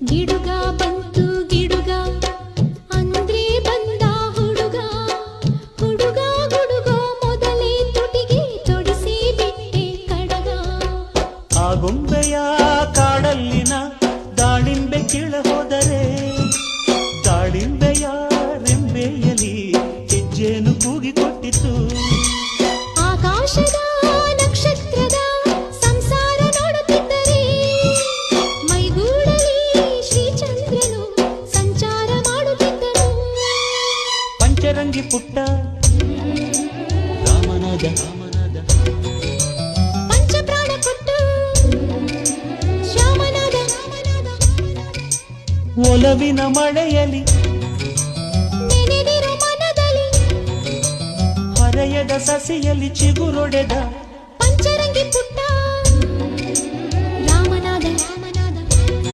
ಗಿಡುಗ ಬಂತು ಗಿಡುಗ ಅಂದ್ರೆ ಬಂದ ಹುಡುಗ ಹುಡುಗ ಗುಡುಗ ಮೊದಲೇ ತುಟಿಗೆ ತೊಡಿಸಿ ಬಿಟ್ಟೆ ಕಡಗ ಆ ಗೊಂಬೆಯ ಕಾಡಲ್ಲಿನ ದಾಳಿಂಬೆ ಕೀಳ ಹೋದರೆ ದಾಳಿಂಬೆಯ ರೆಂಬೆಯಲಿ ಹೆಜ್ಜೆಯನ್ನು ಕೂಗಿಕೊಟ್ಟಿತು ಆಕಾಶದ ನಕ್ಷತ್ರದ ಸಂಸಾರ ನೋಡುತ್ತಿದ್ದರೆ ಮೈಗೂಡಲಿ ಶ್ರೀಚಂದ್ರನು ಸಂಚಾರ ಮಾಡುತ್ತಿದ್ದನು ಪಂಚರಂಗಿ ಪುಟ್ಟ ರಾಮನಾದ ಪಂಚಪ್ರಾಣ ಕೊಟ್ಟು ಶ್ಯಾಮನಾದ ಒಲವಿನ ಮಳೆಯಲಿ ನೆನೆದಿರೋ ಮನದಲ್ಲಿ ಹರೆಯದ ಸಸಿಯಲ್ಲಿ ಚಿಗುರೊಡೆದ